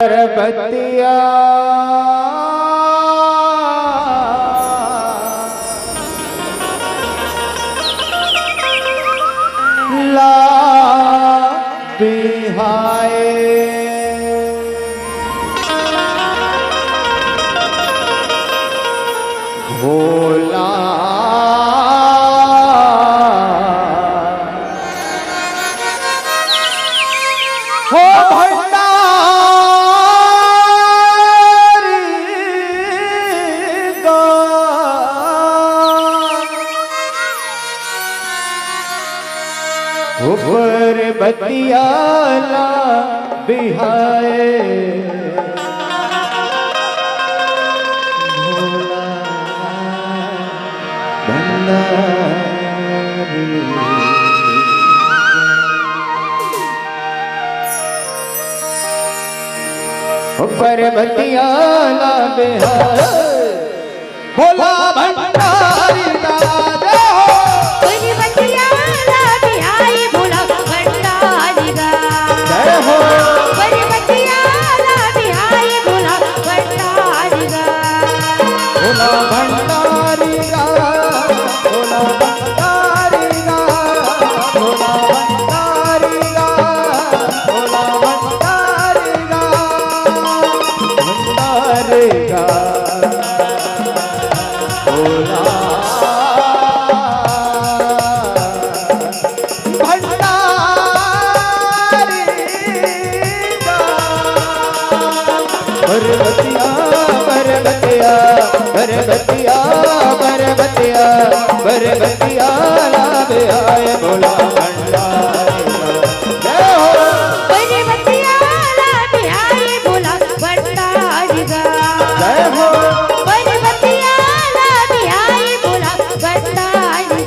बतिया ला बिहाए भोला हो ऊपर बतियाला बिहाए भोला भंडारी ऊपर बतियाला बिहाए भोला भंडारी बरबतिया बरबतिया बरबतिया लाभ आए भोला भंडारी जय हो बरबतिया लाभ आए भोला भंडारी जय हो बरबतिया लाभ आए भोला भंडारी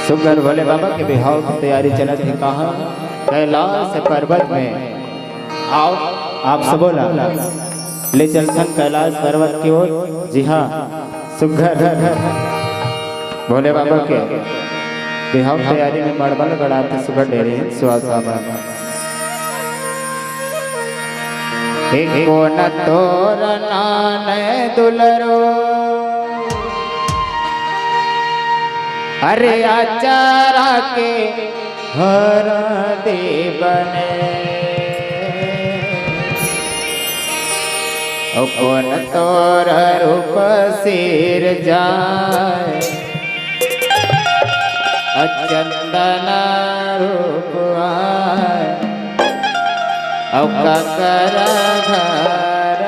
सुगर भोले बाबा के बिहाव की तैयारी चलत है कहाँ कैलाश पर्वत में आओ आप सब बोला ले चलसन कैलाश पर्वत की ओर। जी हाँ सुगर भोले बाबा के बिहाव तैयारी में मड़बल गड़ाते सुगर डेरे सुहासा एक न तोर नाने दुलरो अरे आचारा के हर दे बने कौन तोर रूप सिर जाए अचंदन रूप आए कर घर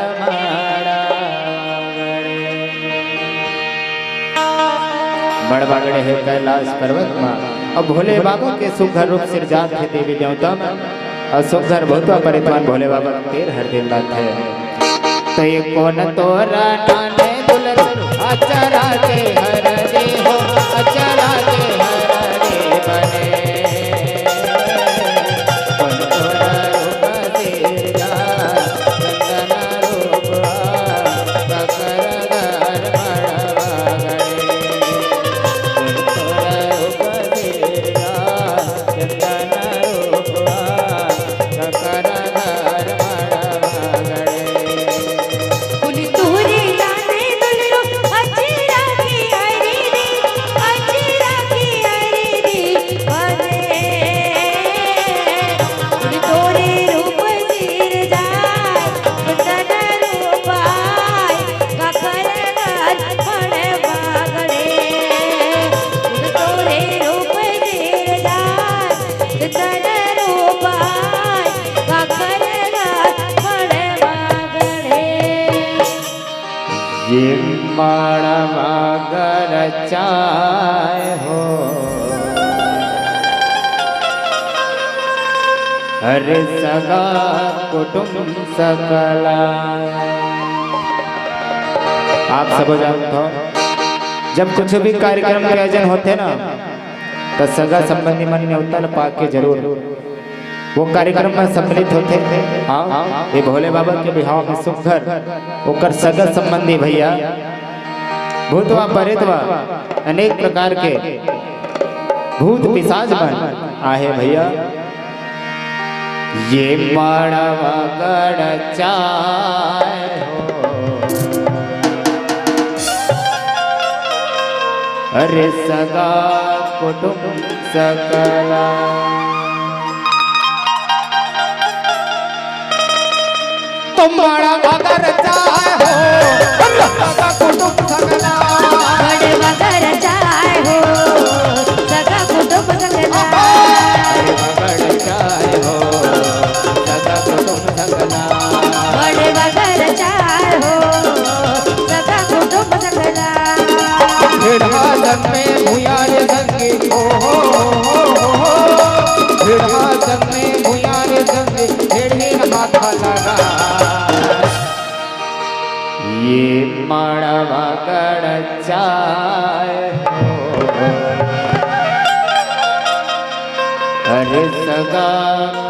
बड़बागड़े है कैलाश पर्वत में और भोले बाबा के सुघर रूप सिर जात है देवी देवता में और सुघर बहुतवा परित्वान भोले बाबा तेर हर दिन बात है। तो ये कौन तोरा नाने दुलरो अचरा के हर दे हो अचरा के हर दे बने कौन तोरा रूप सिर जात चंदन रूप कर घर मगर चाय हो हरे सगा कुटुंब सकला। आप सब जानते हो जब कुछ भी कार्यक्रम के आयोजन होते ना तो सगा संबंधी मन न्योता पाके जरूर वो कार्यक्रम में सम्मिलित होते थे। हाँ, ये भोले बाबा के बिहाव में सुखर ओकर सगा संबंधी भैया भूतवा परेतवा अनेक प्रकार के भूत पिशाच बन आहे भैया। ये माड़वा गड़ चाय हो, अरे सगा कुटुंब सकला, तुम माड़वा गड़ चाय हो, सगा कुटुंब सकला, बड़वा घर चाय हो सगा कुटुंब सकला, गड़ चाय हो सगा कुटुंब सकला, बड़वा घर चाय हो सगा कुटुंब सकला। भिड़ा जग में भुयार संगे हो, भिड़ा जग में भुयार संगे ढेर माथा लगा, ये माड़वा गड़ चाय हो, अरे सगा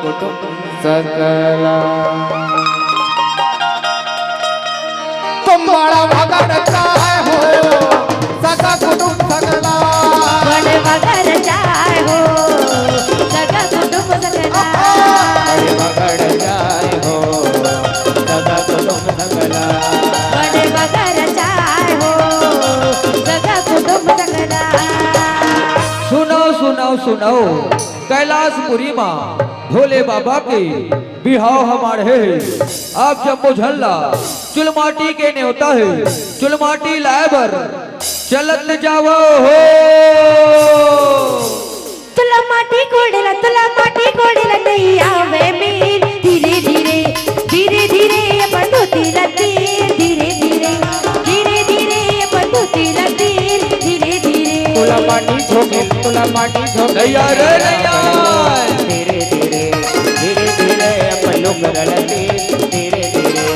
कुटुंब सकला, तुम माड़वा गड़ चाय हो सगा कुटुंब सकला, बड़वा घर चाय हो सगा कुटुंब सकला, बड़वा गड़ चाय हो सगा कुटुंब सकला, बड़वा घर चाय हो सगा कुटुंब सकला। सुनो सुनो सुनो कैलाशपुरी माँ भोले बाबा के बिहाव हमारे है। आप जब झल्ला चुलमाटी के न्योता है, चुलमाटी लाएबर चलत जावो हो। तुला माटी कोडेला नहीं आवे मीर, धीरे धीरे धीरे धीरे अपन धोतीला तीर, धीरे धीरे धीरे धीरे अपन धोतीला तीर, धीरे धीरे तुला माटी झोंके तुला माटी झोंके नैया रे नैया, धीरे धीरे धीरे धीरे अपन लोग रलते, धीरे धीरे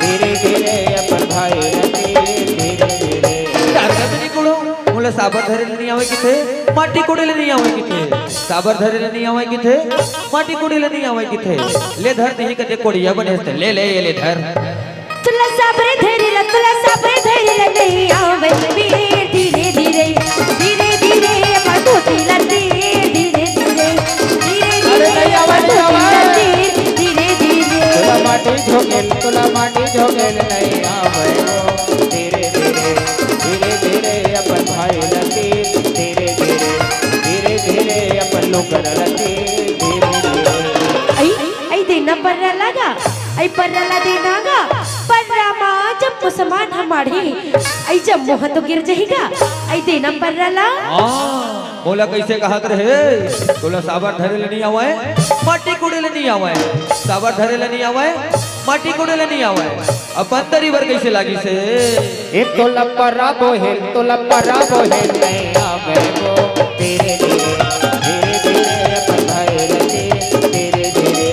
धीरे धीरे अपन भाई रलते, धीरे धीरे मुला साबर धरेला नहीं आवे किथे, माटी कोडेला नहीं आवे किथे, साबर धरेला नहीं आवे किथे, माटी कोडेला नहीं आवे किथे, ले धर नहीं कदे कोडिया बनेस्ते, ले ले ये ले धर। तुला साबरे धरेला नहीं आवे मीर, धीरे धीरे धीरे धीरे अपन धोतीला तीर, धीरे धीरे धीरे धीरे अपन धोतीला तीर, धीरे धीरे तुला माटी झोंके नहीं आवे हो, धीरे धीरे धीरे धीरे अपन भाई रलते, धीरे धीरे धीरे धीरे अपन लोग रलते, धीरे धीरे आई देना पर्रा लगा, आई पर्रा ला देनागा, पर्रा माँ जब मुसलमान हमारे आई जब मोह तो गिर जाएगा, आई देना पर्रा ला। बोला कैसे कहा कर है, बोला साबर धरेला नहीं आवे, माटी कोडेला नहीं आवे, साबर धरेला नहीं आवे, माटी कोडेला नहीं आवे, अपन तरी वर कैसे लागी से। ए तो लपरा बोहेल नहीं आवे वो, धीरे धीरे धीरे धीरे अपन भाई रलते, धीरे धीरे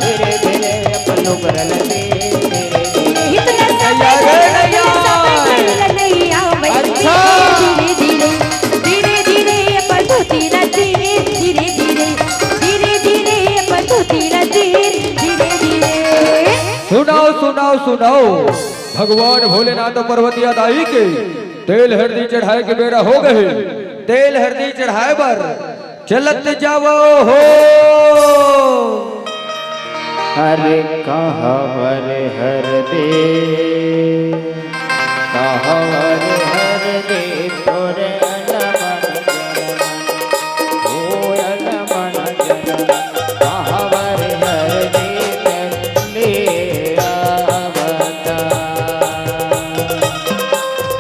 धीरे धीरे अपन लोग रलते, धीरे धीरे इतना साबरे धरेला नहीं आवे, धीरे धीरे धीरे धीरे अपन धोतीला तीर, धीरे धीरे धीरे धीरे अपन धोतीला तीर, धीरे धीरे सुनाओ सुनाओ सुनाओ भगवान भोलेनाथ पर्वतिया दाई के तेल हरदी चढ़ाए के बेरा हो गए, तेल हरदी चढ़ाए बर चलत जावो हो। अरे कहवर हर दे कहवर हर दे तोरे अलमन जनमन, ओ अलमन जनमन, कहवर हर दे ले आवता,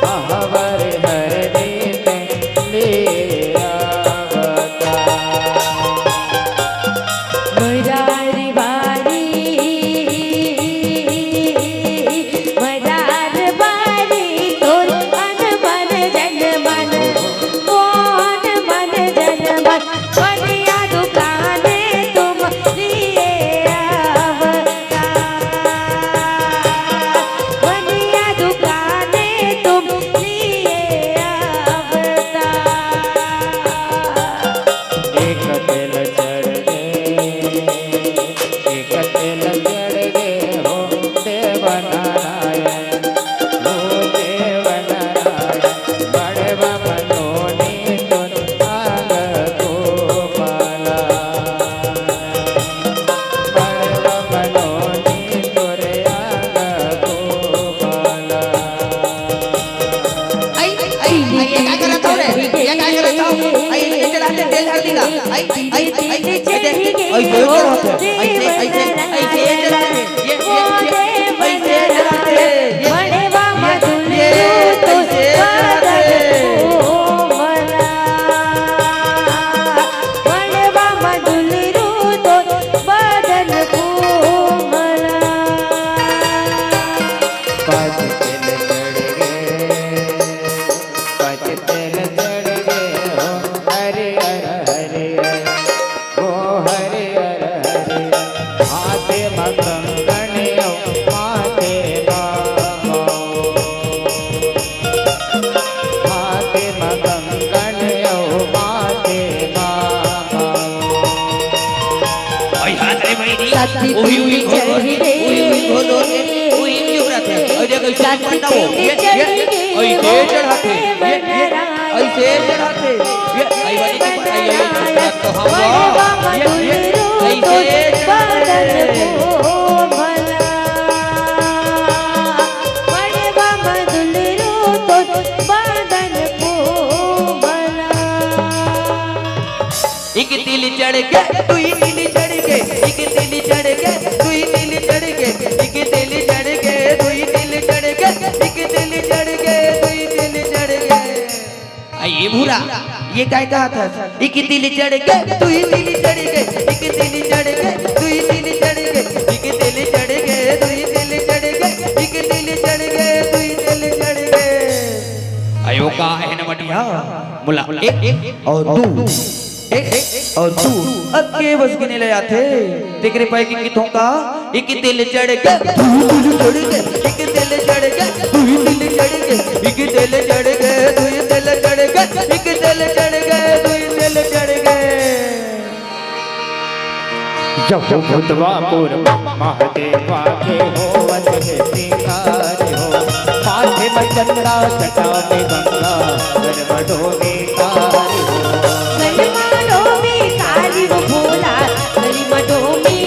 कहवर हर दे ले आवता, मुरारी बारी नारायण ओ देव नारायण बड़वा मनोनी तुन आग गोपाला बड़वा मनोनी तुरे आग गोपाला आई ये काय करत हो रे ये काय करत हो आई इथे राहते तेल हळदी का आई एक तिल चढ़ के दुई तिल चढ़ के एक तिल चढ़ के दुई तिल चढ़ के एक तिल चढ़ के दुई तिल चढ़ के एक तिल चढ़ के दुई तिल चढ़ के ये भूरा ये काय कहा था एक तिल चढ़ के दुई तिल चढ़ के एक तिल चढ़ के दुई तिल चढ़ के एक तिल चढ़ के दुई तिल चढ़ के एक तिल चढ़ के दुई तिल चढ़ के आयो का है न मटिया मुला एक और दू और तू अक्के बस गिने ले आते तेरे पाए की कितों का एक तिल चढ़ के दुई तिल चढ़ के एक तिल चढ़ के दुई तिल चढ़ के एक तिल चढ़ के दुई तिल चढ़ के एक तिल चढ़ के दुई तिल चढ़ के जब भूतवापुर महादेवा के होवत है श्रृंगार हो माथे में चंद्रा जटा में गंगा गरबडो में कार हो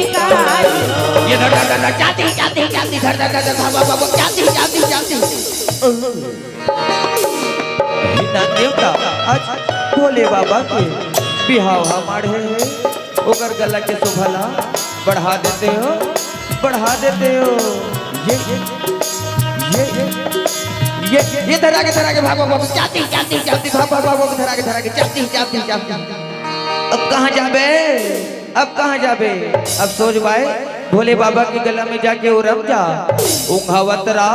ये धर जाती धर जाती हिना देवता आज भोले बाबा के बिहाव हमारे है ओकर गला के शोभला बढ़ा देते हो ये धरा के भागो जाती भागो धरा के जाती अब कहाँ जाबे अब सोच बाए भोले बाबा के गला में जाके उरम जा उंघावतरा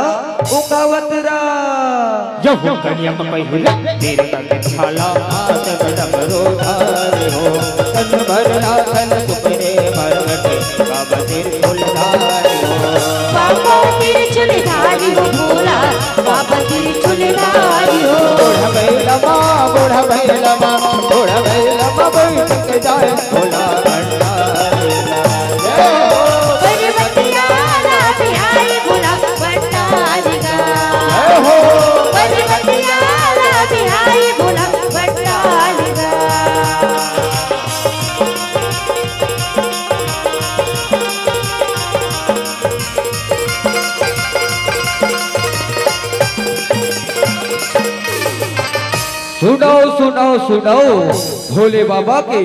जब कन्या पहिला तेरे तक छाला हाथ डबरो धारे हो तन भर राखन सुपरे भरवटे बाबा तेरे फुलधारे हो बाबा तेरे चुलधारी हो भोला बाबा तेरे चुलधारी हो बूढ़ा बैला बैठ के जाए भोला भंडारी पर्वतिया ला बिहारी भोला भंडारी पर्वतिया ला बिहारी भोला भंडारी सुनाओ भोले बाबा के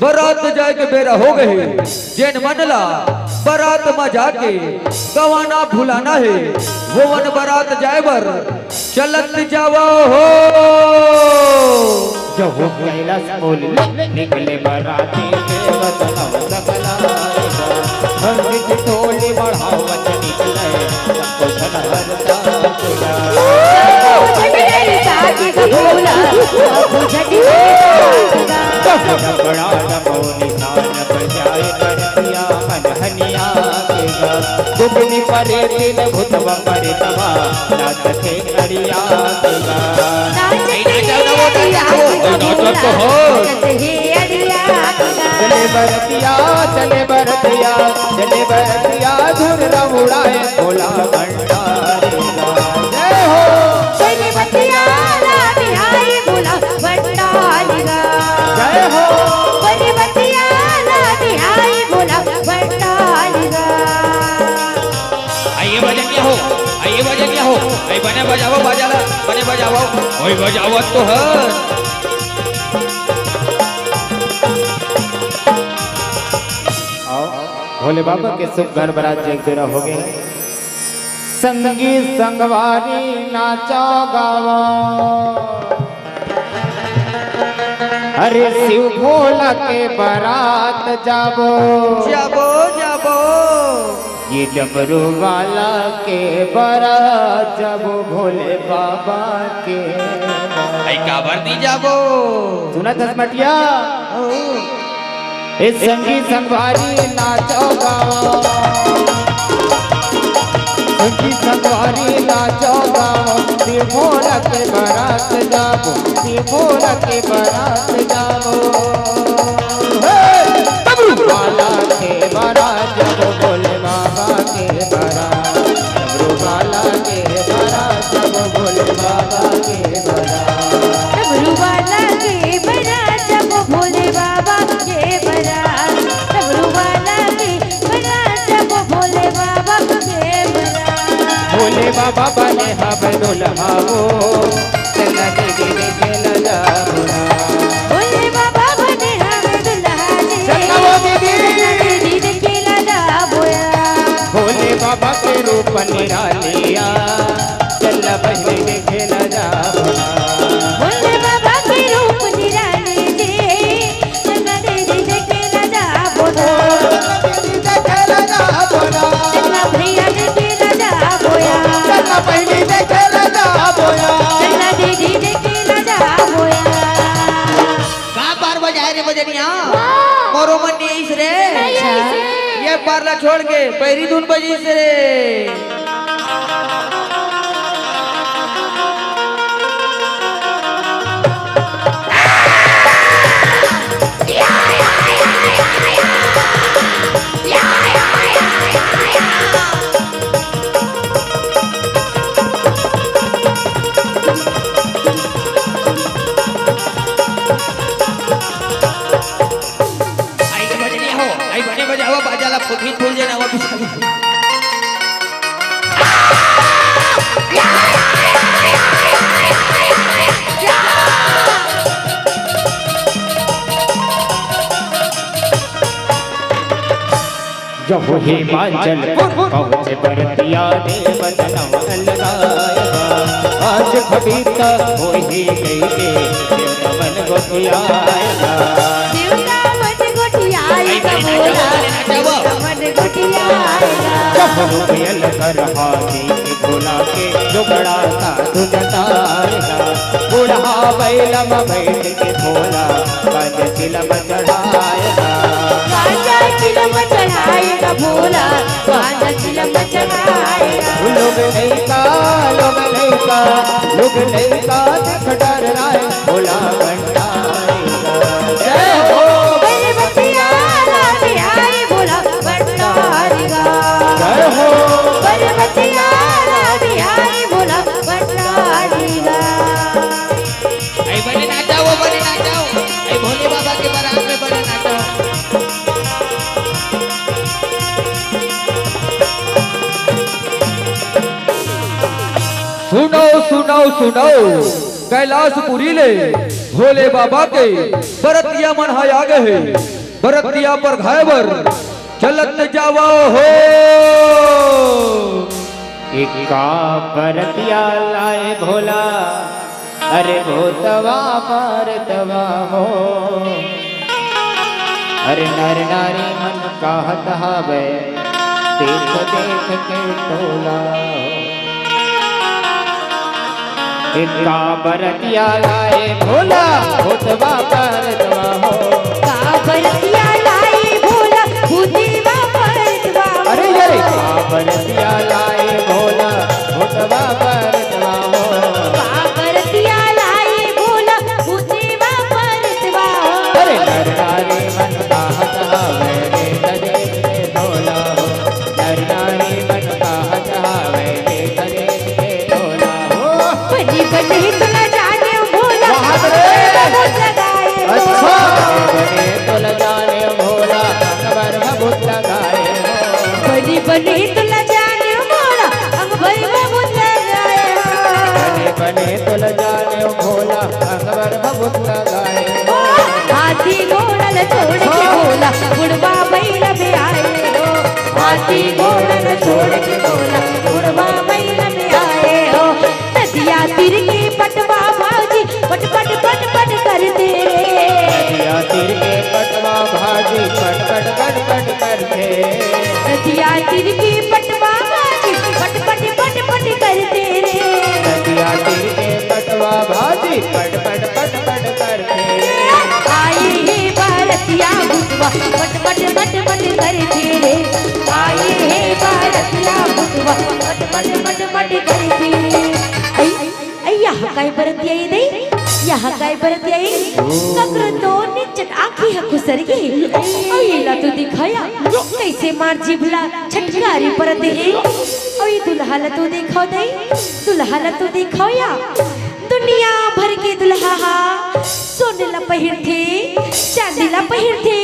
बारात जाए के बेरा हो गए जैन मनला बारात में जाके गवाना भुलाना है वो वन बारात जाए बर चलत जावा हो जब कैलाश बोल निकले बराती के वतन सकलाएगा हर टोली बढ़ावत निकले सबको धनहरता भोला बड़ा नमो निशान बजाए करतिया मन हनिया केगा दुबनी परे दिल भूतवा परे तवा नाच के करिया केगा नाचत हो अड़िया चले बरतिया चले बरतिया चले बरतिया धुन रमुड़ाए भोला भंडारी गा। जय हो चले बतिया लागे आई भोला भंडारी गा। जय हो चले बतिया लागे आई भोला भंडारी गा। आइए बजनिया हो, आइए बजनिया हो, आइए बने बजाओ बाजाला, बने बजाओ, ओए बजाओ तो है। भोले बाबा के सुख घर बरात जग तेरा हो गए। संगी संगवारी नाचा गावा अरे शिव भोला के बारात जाबो जाबो जाबो ये डमरू वाला के बारात जाबो भोले बाबा के आई काबर दी जाबो। सुना दसमटिया इस संगी संगवारी नाचो गाओ संगी संगवारी नाचो गाओ शिव भोला के बारात जाओ शिव भोला के बारात जाओ डमरू वाला के बारात जाओ भोले बाबा के बारात डमरू वाला के बारात जाओ भोले बाबा के बारात डमरू वाला के बारात जाओ भोले बाबा के बारात। डमरू वाला के बारात जाओ भोले बाबा के बारात। भोले बाबा बने हब दुल्हाओ चला दीदी खेला जाओ भोले बाबा बने हम दुल्हा ने। चला वो दीदी। चला दीदी खेला जाबोया। भोले बाबा के रूप निरालिया चला बहने खेला जाओ भोले बाबा के रूप निराले दे। चला दीदी खेला जाबोया। खेला जाओ चला भैया ने खेला जाबोया। चला पहली से खेला जाओ चला दीदी ने खेला जाबोया। कहाँ बार बजाए रे बजनिया मोरो मन नहीं आइस रे। ये पारला छोड़ के पैरी धुन बजीस रे। आइए बजनिया हो, आई बने बजाओ बाजाला फुटही फूल जे नवा बिछाई। जब हिमाचल पहुँचे बरतिया ने बदनम लगाया आज खबीता हो ही गई के मन गोतियाया देवता मन गोटियाएगा भोला। देवता मन गोटियाएगा। जब रुपयल कर हाथी के भोला के जुगड़ा साधु जताएगा बूढ़ा बैलम बैठ के भोला काज चिलम चढ़ाएगा गाजा चिलम चढ़ाएगा भोला। गाजा चिलम चढ़ाएगा। लोग नहीं का लोग नहीं का लोग नहीं का देख डर राय भोला भंडारेगा। जय हो बड़े बतिया लागे आई भोला भंडारी गा। जय हो बड़े बतिया लागे आई भोला भंडारी गा। आई बने नाचाओ बने नाचाओ। आई भोले बाबा के बारात में बने नाचाओ। सुनो सुनो सुनो कैलाशपुरी ले भोले बाबा के बरतिया मन है आगे है बरतिया पर घायबर चलत जावा हो। इक्का बरतिया लाए भोला अरे भूतवा परतवा हो अरे नर नारी मन कहत हवे देख देख के टोला हो इक्का बरतिया लाए भोला भूतवा परतवा हो बरतिया लाए भोला भूतवा परतवा हो। अरे अरे बरतिया लाए भोला भूतवा परतवा हो बरतिया लाए भोला भूतवा परतवा हो। अरे नर नारी मन बने तुला जाने मोरा अंग भर बहुत लगाए बने बने तुल जाने भोला अकबर बहुत लगाए हाथी घोड़ा न छोड़ के बोला बुढ़वा बैल में आए हो हाथी घोड़ा न छोड़ के बोला बुढ़वा बैल में आए हो नदिया तीर के पटवा भाजी पट पट पट पट करते नदिया तीर के पटवा भाजी पट पट पट पट करते नदिया तीर के पटवा भाजी पट पट पट पट करते नदिया तीर के पटवा भाजी पट पट पट पट करते आए हे भारतिया बुतवा पट पट पट पट करते रे आए हे भारतिया बुतवा पट पट पट पट करते अय्या काय परत येई दे यहाँ काय परत येई सकर तो निचट आखी है खुसरगी अयला तू दिखाया कैसे मार जिभला छटकारी परत है ओए दुल्हाला तू दिखाओ दे दुल्हाला तू दिखाया दुनिया भर के दुल्हा सोनेला पहिरथे चांदीला पहिरथे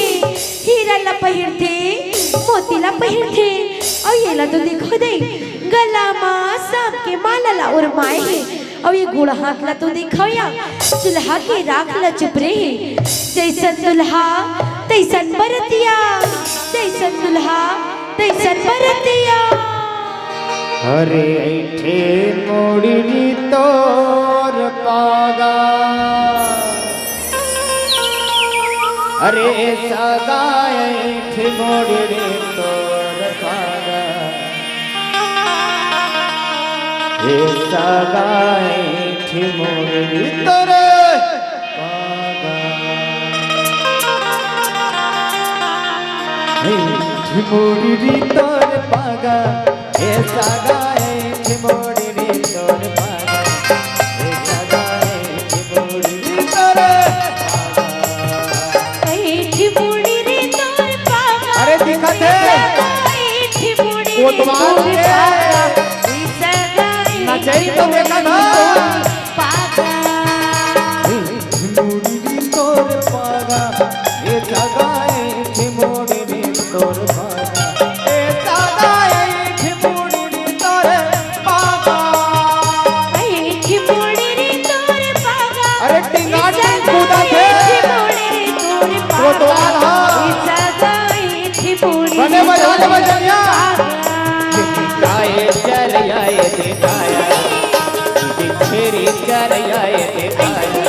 हीराला पहिरथे मोतीला पहिरथे अयला तू दिखाओ दे गला मा सांप के मालाला और माए और ये गुड़ हाथला तो दिखाया दुल्हा के राखला चुप रहे जैसन दुल्हा तैसन बरतिया जैसन दुल्हा तैसन बरतिया हरे ऐठे मोड़ी तोर पागा अरे सगा ऐठे मोड़ी तोर पागा हे सगा ऐठे मोड़ी तोर पागा ऐठे मोड़ी तोर पागा हे सगा ऐठे मोड़ी तोर पागा हे सगा ऐठे मोड़ी तोर ऐठी मुड़ी रे तोर पागा अरे दिखत है ऐठी मुड़ी वो रे तुम्हारा तोर है। पागा ई सगा नचई तो देखा था। पागा मोड़ी तोर पागा हे सगा ऐठे मोड़ी तोर पागा हे सगा ऐठे मोड़ी तोर पागा ऐठी मुड़ी रे तोर पागा अरे टिंगा टिंग कूदा थे। वो तो आला। बने बजाने बजनिया। गाए चरियाए देखाया छेरी चरियाए देखाया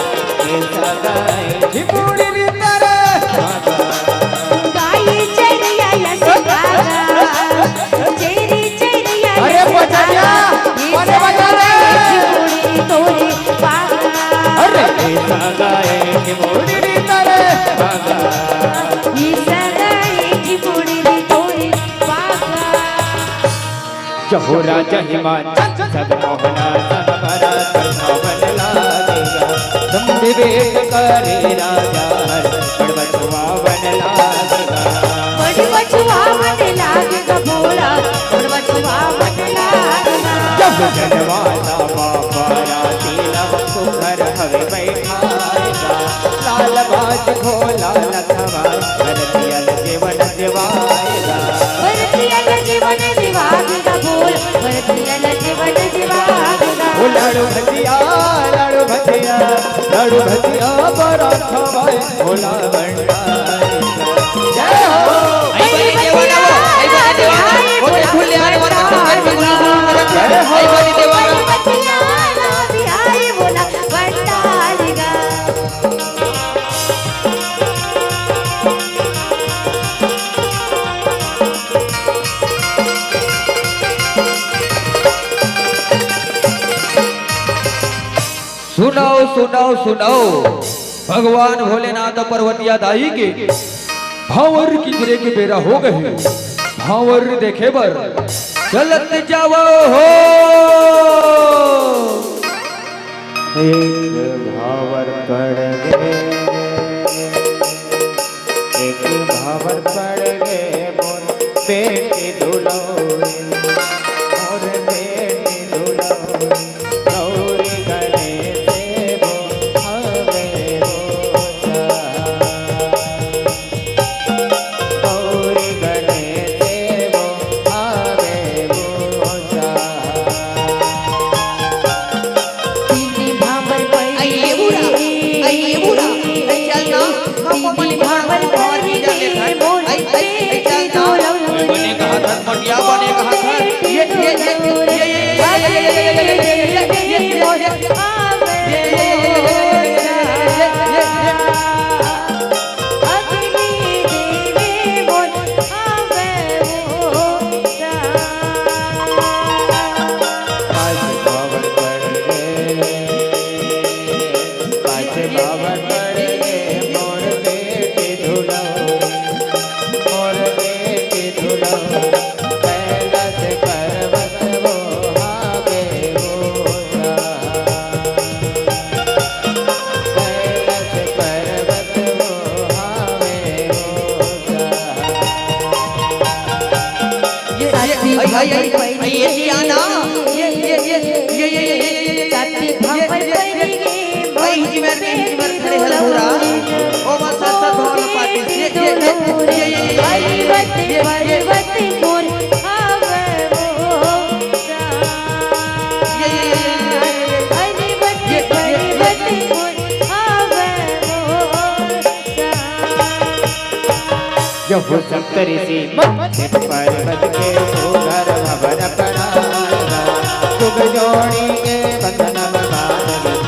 ये सगाए झिपुड़ी री तेरे अरे बजनिया बने बजाने अरे ये सगाए झिपुड़ी री तेरे बागा जहोरा जहिमान सब मोहना सब बरा भवन लागेगा तुम विवेक करे राजा बड़बछुआ बन लागेगा जब जनवाला बाबा रातीला सुखर हवे बैठाएगा लाल बाज भोला लखवा भरतियल जीवन जीवाएगा ओ लाडू भजिया बड़ा खवाए भोला भंडारेगा जय हो सुनाओ सुनाओ सुनाओ भगवान भोलेनाथ पर्वतिया दाई के भावर की गिरे के बेरा हो गए भावर देखे बर चलत जावो हो एक भावर पड़ गए एक भावर पड़ गए मोर बेटी दुलौरी मोर बेटी दुलौरी गौरी गले से वो हवे रोजा गौरी गले से वो हवे ये जी आना ये भाई जी मेरे खड़े हल हो रहा ओ बस सत भवन पाती जब सप्तरी सी पर्वत के सुघर भवन बनाएगा सुख जोड़ी के बंधन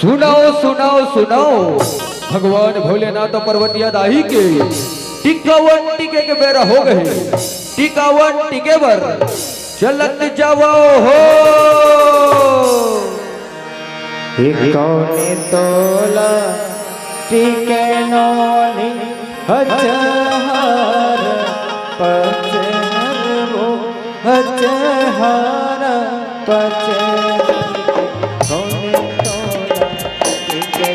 सुनाओ सुनाओ सुनाओ भगवान भोलेनाथ पर्वतिया दाही के टिकावन टिके के बेरा हो गए टिकावन टिके बर चलत जाओ हो कौने तोला टिके नौनी हजार पचहर वो हजार पचहर कौने तोला टिके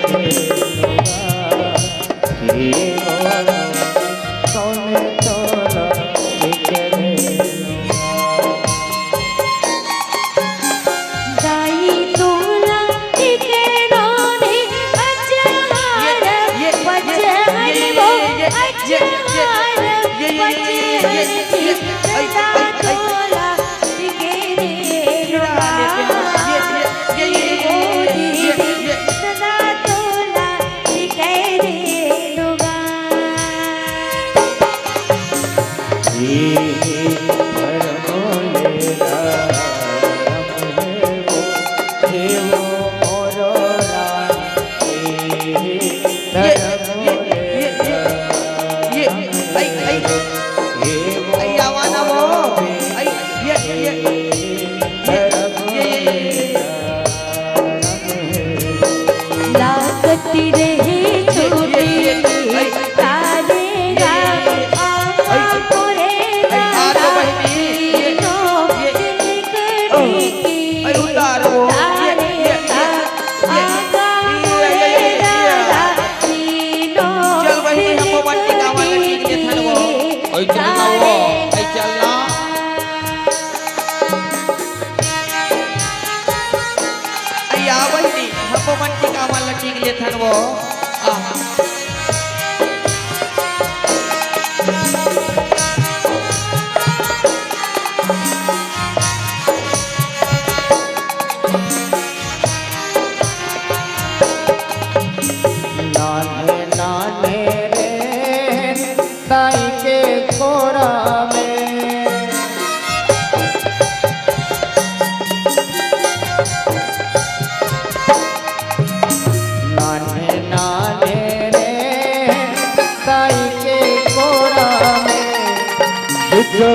कौने तोला टिके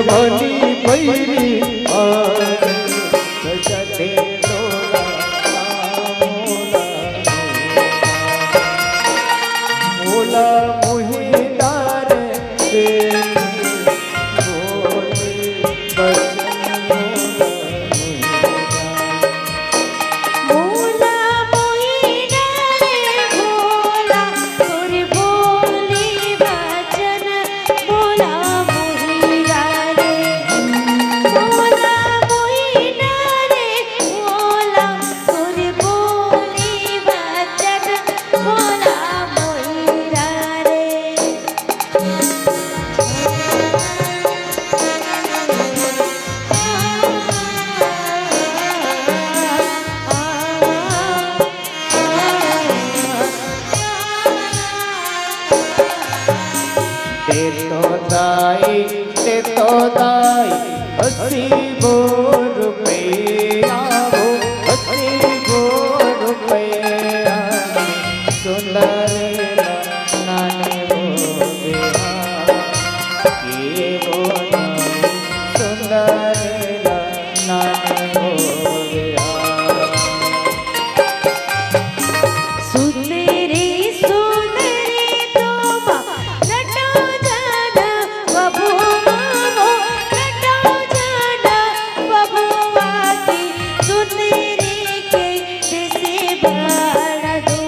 भोली पैरी और सजते तोला मोला मुहिदार से बोली दाई 80 रुपया वो 80 रुपया सुंदर नाने वो बिहार वो सुंदर नाने वो बिहार सुंदरी सुंदरी तोमा नटो जाना बबुआ वो नटो जाना बबुआ की सुंदरी के जैसे बड़ा दो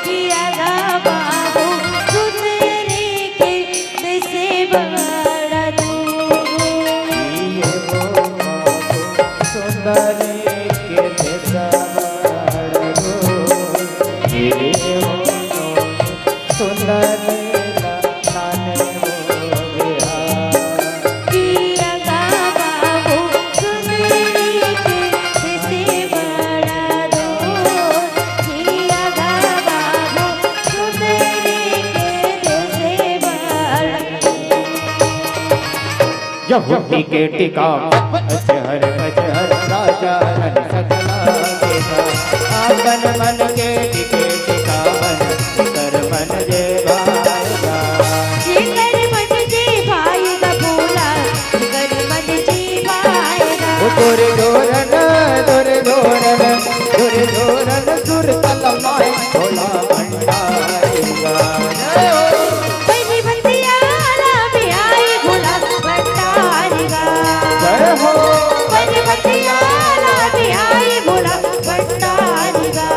किया गा बाबू सुंदरी के जैसे बड़ा दो सुंदर के सुंदर नाने वो बिहार किया गा बाबू सुंदरी के जैसे बड़ा दो किया गा बाबू सुंदरी के जैसे बड़ा यहूदी के टिका अजहर अजहर राजा रन सकला देखा आंगन मन के टिके टिकावन कर मन जे भाएगा जिगर मन जी भाएगा भोला जिगर मन जी भाएगा दुर धोरन दुर धोरन दुर धोरन दुर तलमाए भोला भंडारेगा पहली बंदिया में आए भोला भंडारेगा जय हो पहली बंदिया में आए भोला भंडारेगा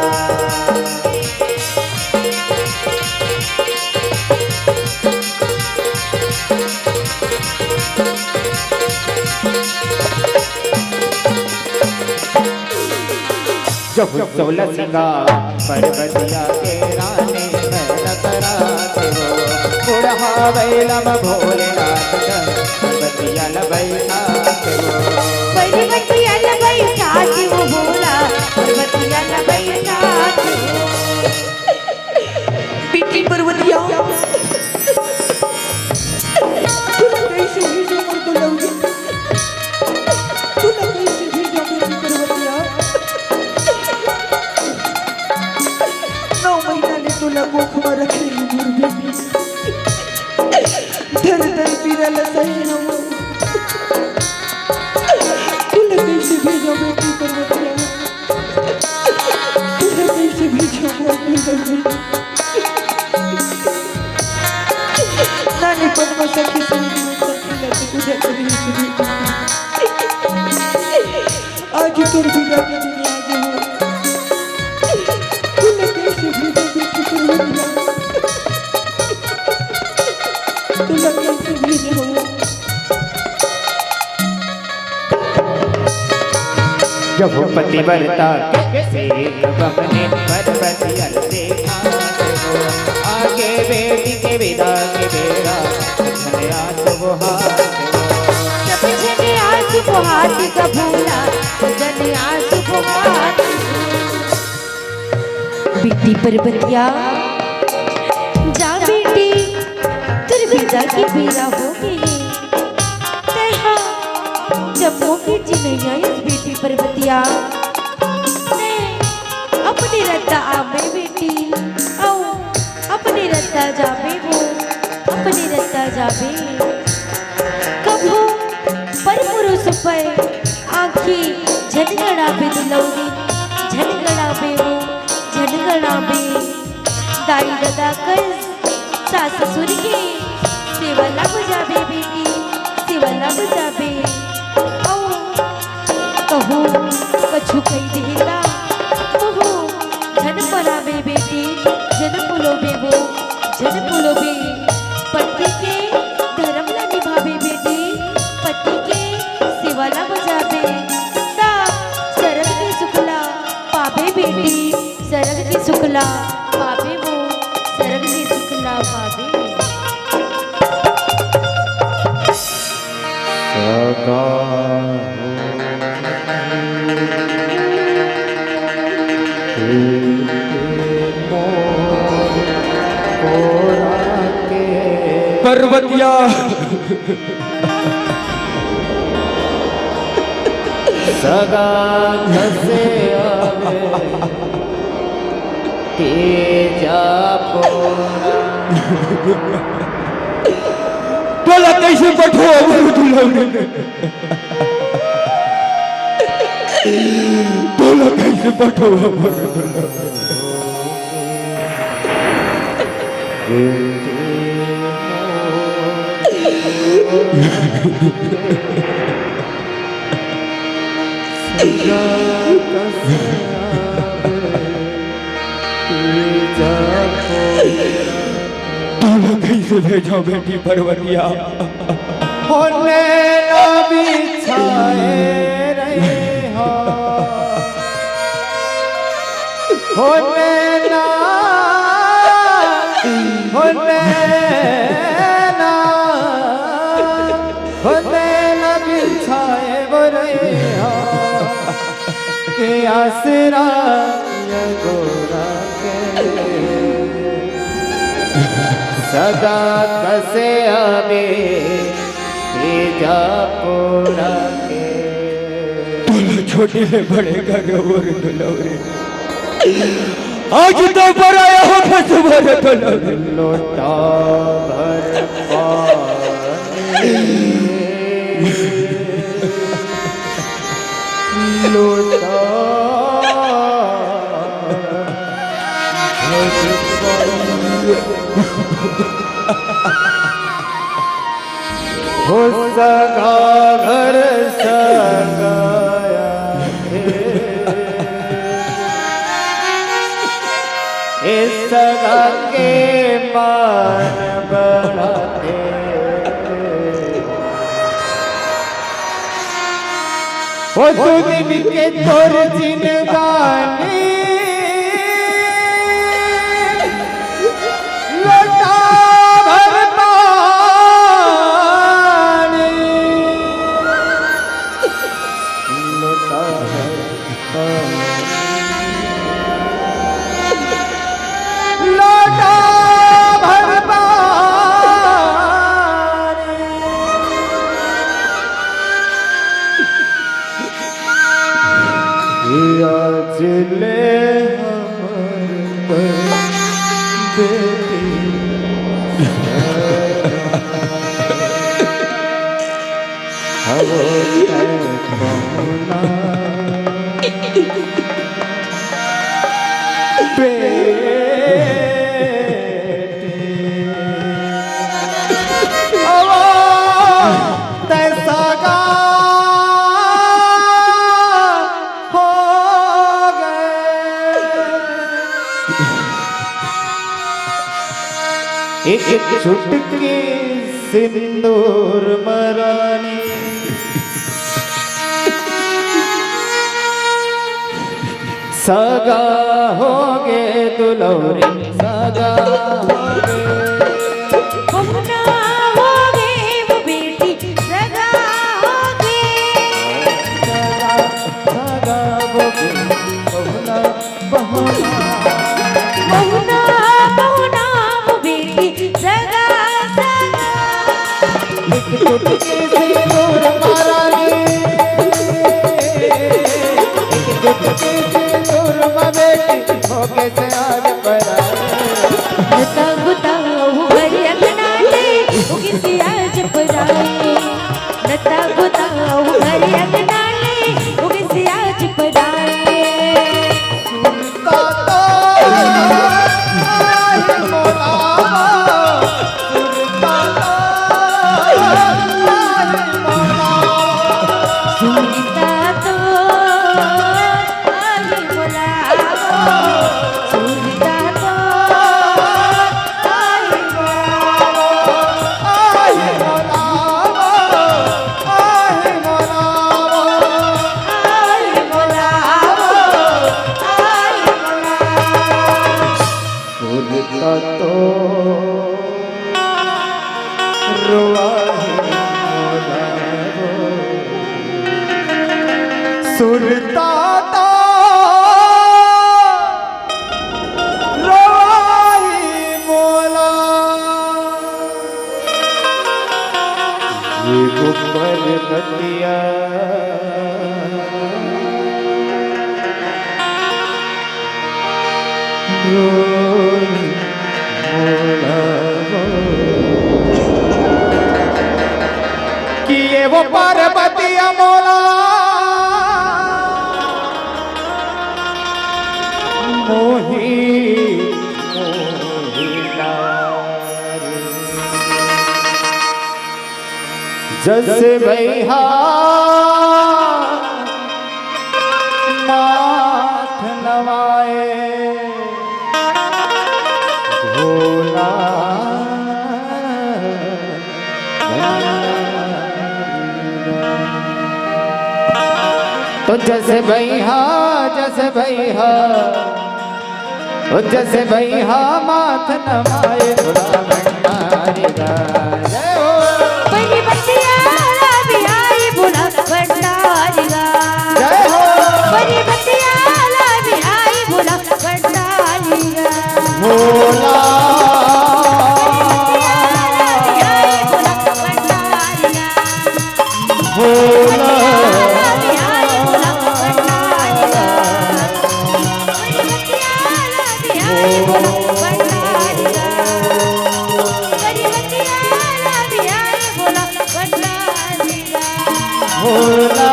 जब 16 सिंगार पर्वतिया के राने मेहनत रात हो बुढ़ा बैलम भोलेनाथ पर्वतिया बैठा हो पहली बंदिया बैठा वो भोला पर्वतिया बैठा पिटी पर्वतिया तूने कैसे भेजा मुझको लौजी तूने कैसे भेजा पिटी पर्वतिया 9 महीना ने तुला कोख में रखेली मोर बेटी धर धर पीरल सही हो तूने कैसे भेजा बेटी पर्वतिया तूने कैसे भेजा मोर बेटी नानी पद्मा सखी संगी सखी तुझे कभी आज तोर बिना के दिन आज हो तूने कैसे भेजा बेटी पर्वतिया तूने कैसे भेजा हो जब पतिव्रता से बहने पर्वतिया देखा हो आगे बेटी के विदा के बेरा धन्य आंसू वो हाथ जब जने आंसू को हाथ का भोला जने आंसू को हाथ बेटी पर्वतिया जा बेटी तेरे पिता की पीड़ा होगी तेहा जब मोगी जी नहीं आई बेटी पर्वतिया ने अपनी रत्ता आवे बेटी आओ अपनी रत्ता जावे वो अपनी रत्ता जावे कभो पर पुरुष पर आँखी झनगड़ा पे दिलौरी झनगड़ा पे वो झनगड़ा पे दाई दादा कर सास ससुर की सेवला बुझावे बेटी सेवला बुझावे औ कहू कछु कई दिला कहू झन परावे बेटी झन पुलोबे वो झन पुलोबे पति के धर्म ला निभावे बेटी पति के सेवाला बजावे ता सरग की सुखला पावे बेटी सरग की सुखला पावे वो सरग की सुखला पावे सका पर्वतिया सगा धसे आवे तेजा पोरा टोला कैसे बैठो टोला कैसे बैठो टोला कैसे भेजो बेटी परवतिया होने ना बिछाए रहे हो होने ना होने ना होने ना बिछाए वो रहे हो के आसरा गोरा के सदा कसे आवे तेजा पोरा के छोटे से बड़े का गोर दुलौरे आज तो बराया हो फस भर दुलौरे लोटा भर पानी लोटा हो सगा घर सगाया इस सगा के मान बढ़ाते वो दिन के तोर जिनगानी लोटा भर पानी लोटा लोटा भर पानी आज ले एक चुटकी सिंदूर मरानी सगा होगे दुलौरे सगा बहुना होगे वो बेटी सगा होगे सगा वो बहुना बहुना बहुना बहुना वो बेटी सगा सगा एक चुटकी सिंदूर मरानी एक चुटकी सिंदूर बेटी होके से आज पराए नता गुताओ हरी अगनाले उगिसी आज पराए नता गुताओ हरी अगनाले उगिसी आज पराए सुनता तो आई बुलाओ सुनता तो आई सुरता तो रोई मोला पर्वतिया कि ये वो पर्वतिया मोला मोही जैसे भैया माथ नवाए भोला तो जैसे भैया जैसे भैया माथ नवाए भोला भंडारी गाए। जय हो पर्वतिया बिहारी भोला भंडारी गाए। जय हो पर्वतिया बिहारी भोला भंडारी गाए। भोला बिहारी भोला भंडारी गाए। भोला बिहारी भोला भंडारी गाए। बिहारी भोला भंडारी गाए। बिहारी भोला भंडारी गाए। भोला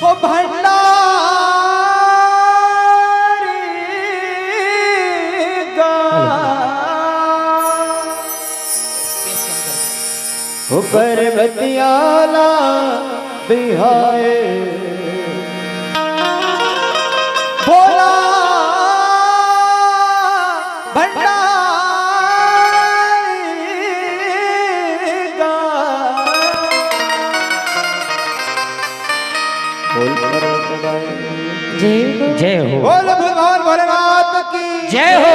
ओ भंडारी गा ओ पर्वतियाला बिहाए भोला भंडारी गा बोल पर्वत गाए। जय हो बोल भगवान भोलेनाथ की जय हो।